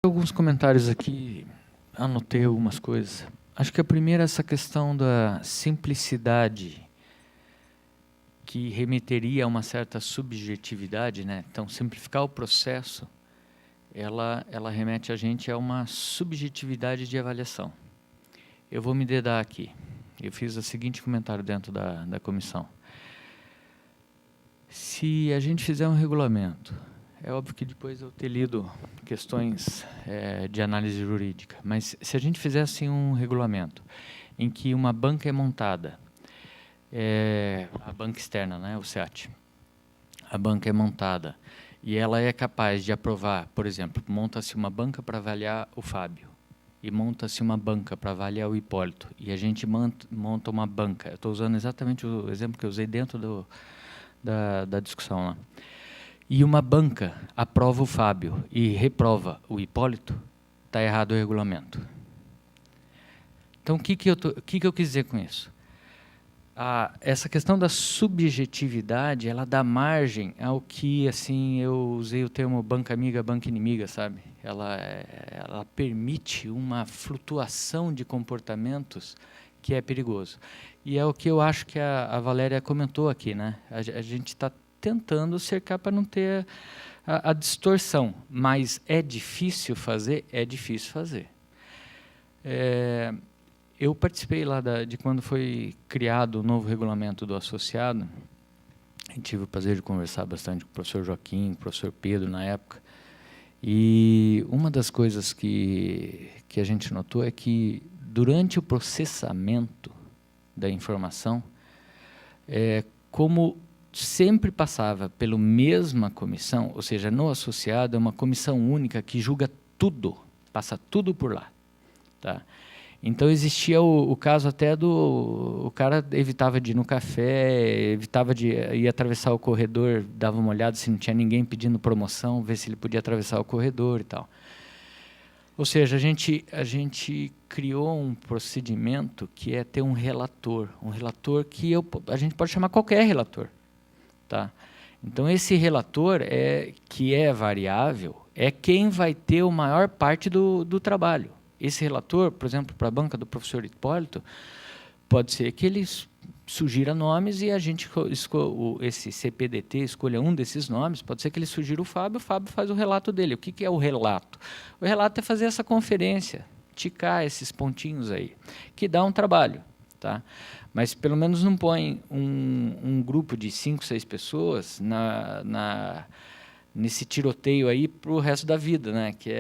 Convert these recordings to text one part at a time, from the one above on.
Alguns comentários aqui, anotei algumas coisas. Acho que a primeira é essa questão da simplicidade, que remeteria a uma certa subjetividade, né? Então, simplificar o processo, ela remete a gente a uma subjetividade de avaliação. Eu vou me dedar aqui. Eu fiz o seguinte comentário dentro da comissão. Se a gente fizer um regulamento, é óbvio que depois eu ter lido questões de análise jurídica, mas se a gente fizesse um regulamento em que uma banca é montada, a banca externa, né, o SEAT, a banca é montada e ela é capaz de aprovar, por exemplo, monta-se uma banca para avaliar o Fábio e monta-se uma banca para avaliar o Hipólito e a gente monta uma banca, eu estou usando exatamente o exemplo que eu usei dentro da discussão lá, e uma banca aprova o Fábio e reprova o Hipólito, está errado o regulamento. Então, o que eu quis dizer com isso? Essa questão da subjetividade, ela dá margem ao que, assim, eu usei o termo banca amiga, banca inimiga, sabe? Ela permite uma flutuação de comportamentos que é perigoso. E é o que eu acho que a Valéria comentou aqui, né? A gente está tentando cercar para não ter a distorção, mas é difícil fazer? É difícil fazer. Eu participei lá de quando foi criado o novo regulamento do associado, eu tive o prazer de conversar bastante com o professor Joaquim, com o professor Pedro na época, e uma das coisas que a gente notou é que durante o processamento da informação, como sempre passava pela mesma comissão, ou seja, no associado é uma comissão única que julga tudo, passa tudo por lá. Tá? Então existia o caso até o cara evitava de ir no café, evitava de ir atravessar o corredor, dava uma olhada se não tinha ninguém pedindo promoção, ver se ele podia atravessar o corredor e tal. Ou seja, a gente criou um procedimento que é ter um relator que a gente pode chamar qualquer relator. Tá? Então, esse relator, que é variável, é quem vai ter a maior parte do trabalho. Esse relator, por exemplo, para a banca do professor Hipólito, pode ser que ele sugira nomes e a gente, esse CPDT, escolha um desses nomes, pode ser que ele sugira o Fábio faz o relato dele. O que é o relato? O relato é fazer essa conferência, ticar esses pontinhos aí, que dá um trabalho. Tá? Mas pelo menos não põe um grupo de 5, 6 pessoas nesse tiroteio aí para o resto da vida, né? Que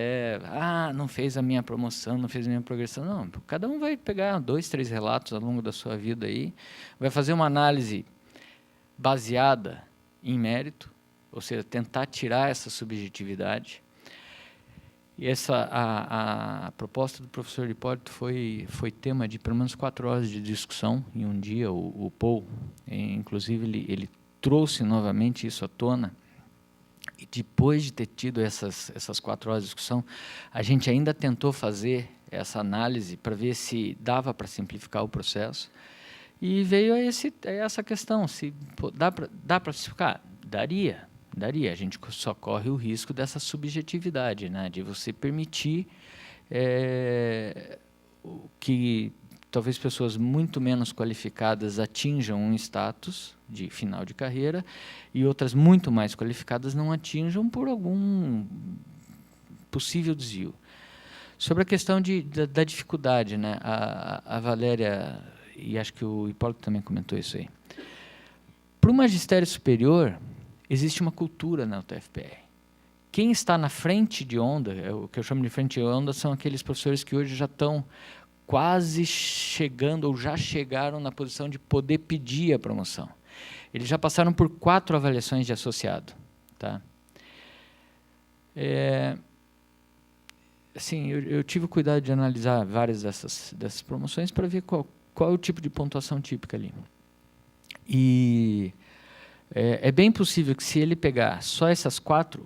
não fez a minha promoção, não fez a minha progressão. Não, cada um vai pegar 2, 3 relatos ao longo da sua vida aí, vai fazer uma análise baseada em mérito, ou seja, tentar tirar essa subjetividade. E a proposta do professor Hipólito foi tema de pelo menos 4 horas de discussão em um dia. O Paul, inclusive, ele trouxe novamente isso à tona. E depois de ter tido essas 4 horas de discussão, a gente ainda tentou fazer essa análise para ver se dava para simplificar o processo. E veio a essa questão, se dá para simplificar? Daria. A gente só corre o risco dessa subjetividade, né? De você permitir que talvez pessoas muito menos qualificadas atinjam um status de final de carreira e outras muito mais qualificadas não atinjam por algum possível desvio. Sobre a questão da dificuldade, né? A Valéria, e acho que o Hipólito também comentou isso aí. Para o magistério superior, existe uma cultura na UTFPR. Quem está na frente de onda, o que eu chamo de frente de onda, são aqueles professores que hoje já estão quase chegando ou já chegaram na posição de poder pedir a promoção. Eles já passaram por 4 avaliações de associado. Tá? Assim, eu tive o cuidado de analisar várias dessas promoções para ver qual é o tipo de pontuação típica ali. E é bem possível que, se ele pegar só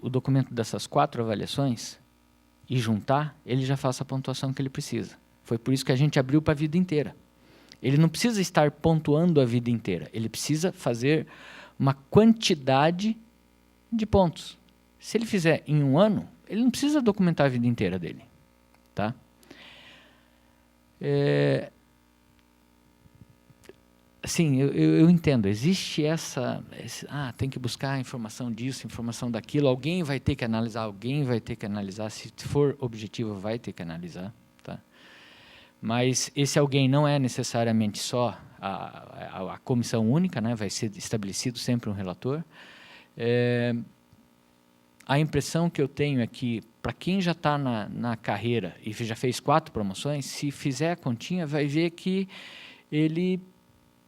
o documento dessas 4 avaliações e juntar, ele já faça a pontuação que ele precisa. Foi por isso que a gente abriu para a vida inteira. Ele não precisa estar pontuando a vida inteira, ele precisa fazer uma quantidade de pontos. Se ele fizer em um ano, ele não precisa documentar a vida inteira dele, tá? Assim, eu entendo, existe tem que buscar informação disso, informação daquilo, alguém vai ter que analisar, se for objetivo, vai ter que analisar, tá? Mas esse alguém não é necessariamente só a comissão única, né? Vai ser estabelecido sempre um relator. A impressão que eu tenho é que, para quem já está na carreira e já fez 4 promoções, se fizer a continha, vai ver que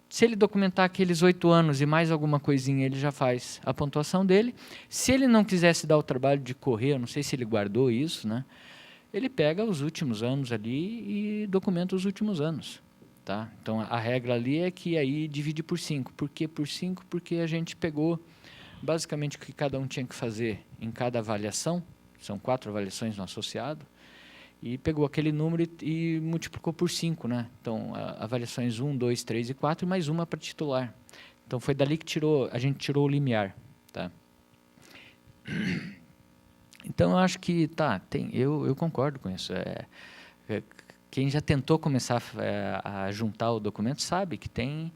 se ele documentar aqueles 8 anos e mais alguma coisinha, ele já faz a pontuação dele. Se ele não quisesse dar o trabalho de correr, eu não sei se ele guardou isso, né? Ele pega os últimos anos ali e documenta os últimos anos, tá? Então, a regra ali é que aí divide por 5. Por que por 5? Porque a gente pegou basicamente o que cada um tinha que fazer em cada avaliação, são 4 avaliações no associado, e pegou aquele número e multiplicou por 5, né? Então, avaliações 1, 2, 3 e 4, e mais uma para titular. Então, foi dali que a gente tirou o limiar, tá? Então, eu acho que, eu concordo com isso. Quem já tentou começar a juntar o documento sabe que tem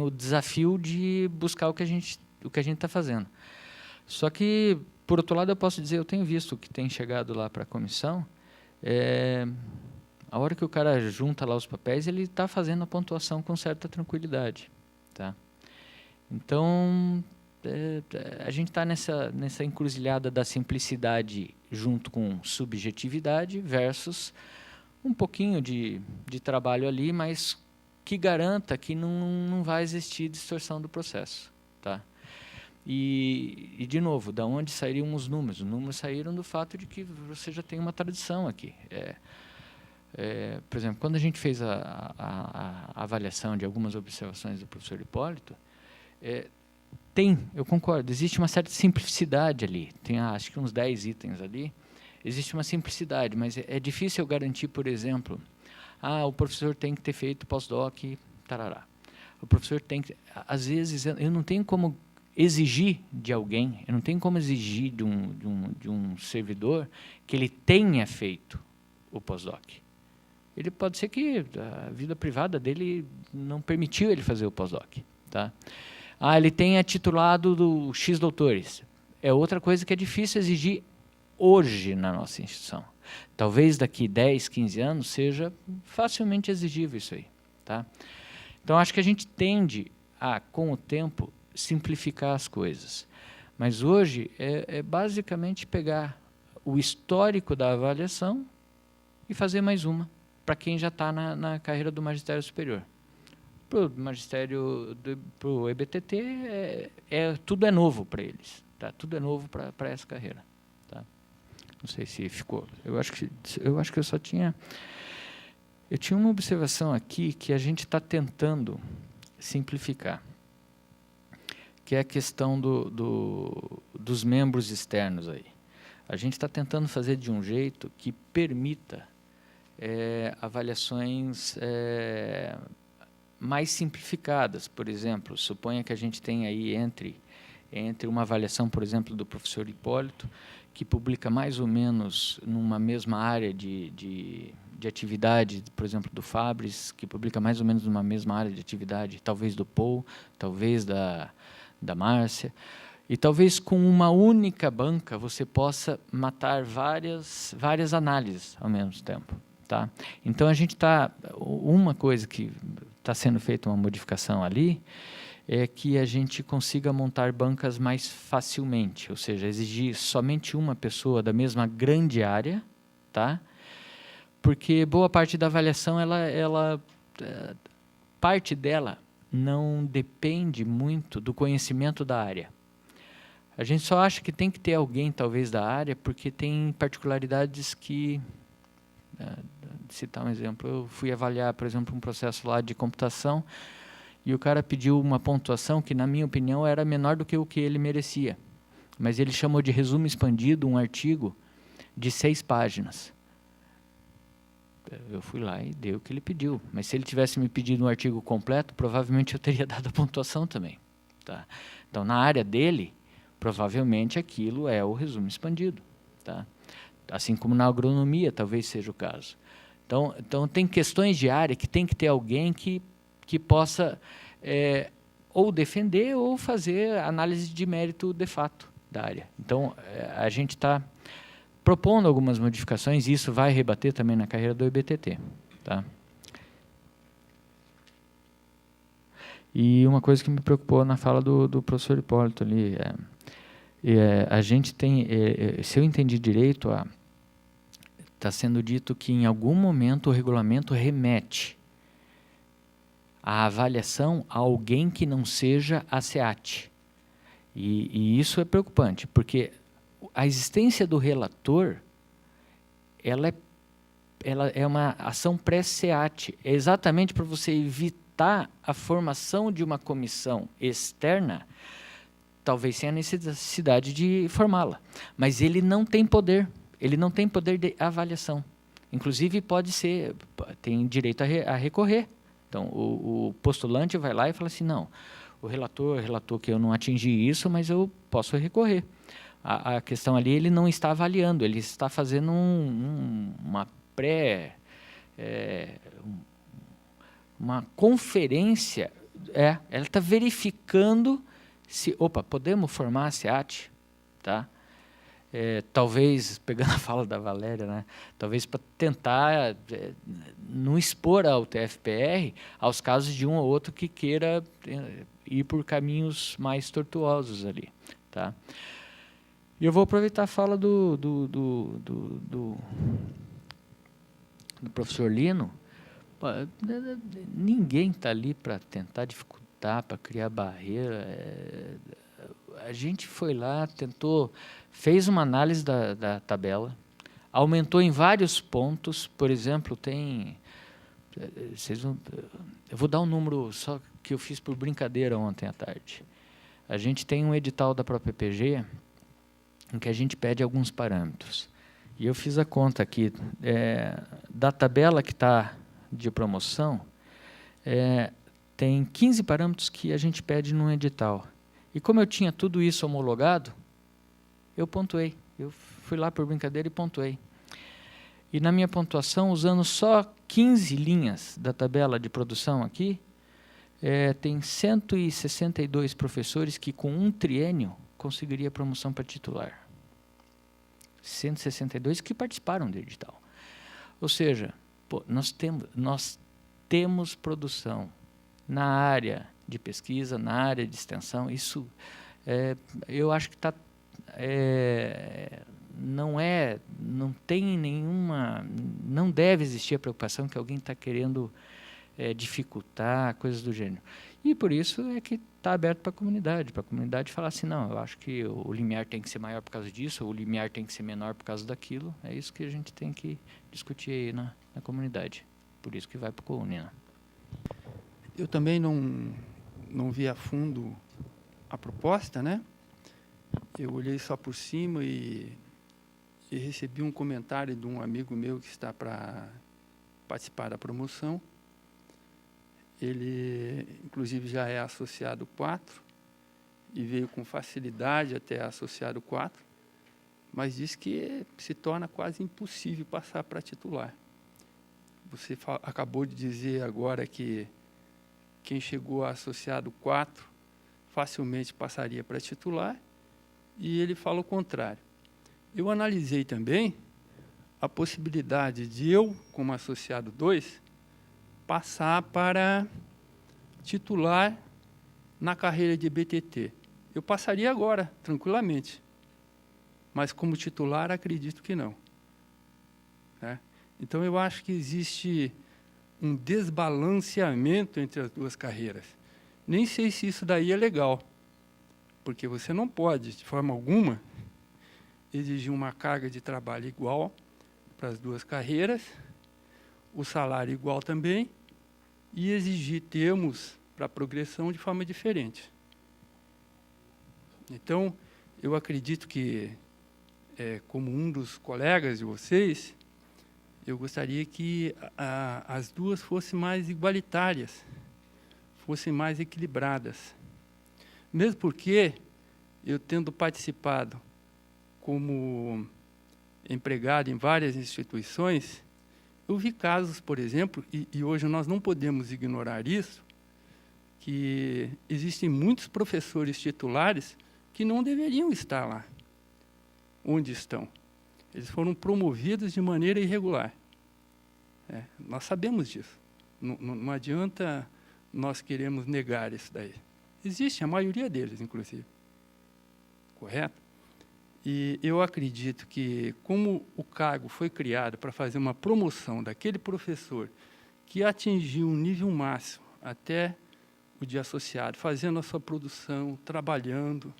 o desafio de buscar o que a gente está fazendo. Só que, por outro lado, eu posso dizer, eu tenho visto que tem chegado lá para a comissão, a hora que o cara junta lá os papéis, ele está fazendo a pontuação com certa tranquilidade, tá? Então, a gente está nessa encruzilhada da simplicidade junto com subjetividade versus um pouquinho de trabalho ali, mas que garanta que não vai existir distorção do processo, tá? E de novo, da onde sairiam os números? Os números saíram do fato de que você já tem uma tradição aqui. Por exemplo, quando a gente fez a avaliação de algumas observações do professor Hipólito, eu concordo, existe uma certa simplicidade ali. Tem, acho que uns 10 itens ali. Existe uma simplicidade, mas é difícil eu garantir, por exemplo, o professor tem que ter feito pós-doc, tarará. O professor tem que... Às vezes, eu não tenho como exigir de alguém, eu não tenho como exigir de um servidor que ele tenha feito o pós-doc. Ele pode ser que a vida privada dele não permitiu ele fazer o pós-doc, tá? Ele tenha titulado do X doutores. É outra coisa que é difícil exigir hoje na nossa instituição. Talvez daqui 10, 15 anos seja facilmente exigível isso aí, tá? Então, acho que a gente tende a, com o tempo, simplificar as coisas. Mas hoje é basicamente pegar o histórico da avaliação e fazer mais uma, para quem já está na carreira do magistério superior. Para o magistério, para o EBTT, tudo é novo para eles, tá? Tudo é novo para essa carreira, tá? Não sei se ficou. Eu acho que eu só tinha... Eu tinha uma observação aqui que a gente está tentando simplificar, que é a questão dos membros externos aí. A gente está tentando fazer de um jeito que permita avaliações mais simplificadas. Por exemplo, suponha que a gente tem aí entre uma avaliação, por exemplo, do professor Hipólito, que publica mais ou menos numa mesma área de atividade, por exemplo, do Fabris, que publica mais ou menos numa mesma área de atividade, talvez do Paul, talvez da Márcia, e talvez com uma única banca você possa matar várias análises ao mesmo tempo, tá? Então, uma coisa que está sendo feita uma modificação ali é que a gente consiga montar bancas mais facilmente, ou seja, exigir somente uma pessoa da mesma grande área, tá? Porque boa parte da avaliação, parte dela não depende muito do conhecimento da área. A gente só acha que tem que ter alguém, talvez, da área, porque tem particularidades que... citar um exemplo, eu fui avaliar, por exemplo, um processo lá de computação, e o cara pediu uma pontuação que, na minha opinião, era menor do que o que ele merecia. Mas ele chamou de resumo expandido um artigo de 6 páginas. Eu fui lá e dei o que ele pediu. Mas se ele tivesse me pedido um artigo completo, provavelmente eu teria dado a pontuação também, tá? Então, na área dele, provavelmente aquilo é o resumo expandido, tá? Assim como na agronomia talvez seja o caso. Então tem questões de área que tem que ter alguém que possa ou defender ou fazer análise de mérito de fato da área. Então, a gente está propondo algumas modificações e isso vai rebater também na carreira do EBTT. Tá? E uma coisa que me preocupou na fala do professor Hipólito ali, a gente tem, se eu entendi direito, está sendo dito que em algum momento o regulamento remete a avaliação a alguém que não seja a SEAT. E isso é preocupante, porque a existência do relator, ela é uma ação pré-SEAT, é exatamente para você evitar a formação de uma comissão externa, talvez sem a necessidade de formá-la. Mas ele não tem poder de avaliação. Inclusive, tem direito a recorrer. Então, o postulante vai lá e fala assim, não, o relator relatou que eu não atingi isso, mas eu posso recorrer. A questão ali, ele não está avaliando, ele está fazendo uma uma conferência, ela está verificando se, podemos formar a SEAT, tá? Talvez, pegando a fala da Valéria, né, talvez para tentar não expor ao TFPR aos casos de um ou outro que queira ir por caminhos mais tortuosos ali. Tá? E eu vou aproveitar a fala do professor Lino. Ninguém está ali para tentar dificultar, para criar barreira. A gente foi lá, fez uma análise da tabela, aumentou em vários pontos. Por exemplo, eu vou dar um número só que eu fiz por brincadeira ontem à tarde. A gente tem um edital da própria PG em que a gente pede alguns parâmetros. E eu fiz a conta aqui, da tabela que está de promoção, tem 15 parâmetros que a gente pede num edital. E como eu tinha tudo isso homologado, eu pontuei. Eu fui lá por brincadeira e pontuei. E na minha pontuação, usando só 15 linhas da tabela de produção aqui, tem 162 professores que com um triênio conseguiria promoção para titular. 162 que participaram do edital. Ou seja, nós temos produção na área de pesquisa, na área de extensão. Isso, eu acho que não tem nenhuma, não deve existir a preocupação que alguém está querendo dificultar, coisas do gênero. E por isso é que está aberto para a comunidade falar assim, não, eu acho que o limiar tem que ser maior por causa disso, ou o limiar tem que ser menor por causa daquilo. É isso que a gente tem que discutir aí na comunidade. Por isso que vai para o COUNE, né? Eu também não vi a fundo a proposta, né? Eu olhei só por cima e recebi um comentário de um amigo meu que está para participar da promoção. Ele, inclusive, já é associado 4 e veio com facilidade até associado 4, mas diz que se torna quase impossível passar para titular. Você acabou de dizer agora que quem chegou a associado 4 facilmente passaria para titular, e ele fala o contrário. Eu analisei também a possibilidade de eu, como associado 2, passar para titular na carreira de BTT. Eu passaria agora, tranquilamente, mas como titular, acredito que não. Né? Então, eu acho que existe um desbalanceamento entre as duas carreiras. Nem sei se isso daí é legal, porque você não pode, de forma alguma, exigir uma carga de trabalho igual para as duas carreiras, o salário igual também, e exigir termos para progressão de forma diferente. Então, eu acredito que, como um dos colegas de vocês, eu gostaria que as duas fossem mais igualitárias, fossem mais equilibradas. Mesmo porque, eu tendo participado como empregado em várias instituições, eu vi casos, por exemplo, e hoje nós não podemos ignorar isso, que existem muitos professores titulares que não deveriam estar lá onde estão. Eles foram promovidos de maneira irregular. Nós sabemos disso. Não adianta nós queremos negar isso daí. Existe, a maioria deles, inclusive. Correto? E eu acredito que, como o cargo foi criado para fazer uma promoção daquele professor que atingiu um nível máximo até o de associado, fazendo a sua produção, trabalhando,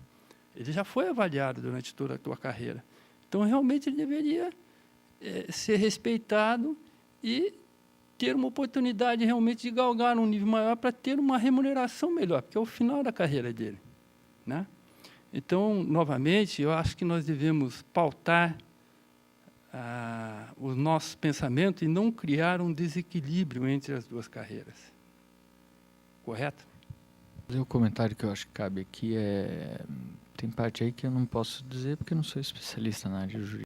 ele já foi avaliado durante toda a tua carreira. Então, realmente, ele deveria ser respeitado e ter uma oportunidade realmente de galgar um nível maior para ter uma remuneração melhor, porque é o final da carreira dele, né? Então, novamente, eu acho que nós devemos pautar os nossos pensamentos e não criar um desequilíbrio entre as duas carreiras. Correto? O comentário que eu acho que cabe aqui tem parte aí que eu não posso dizer porque eu não sou especialista na área jurídica.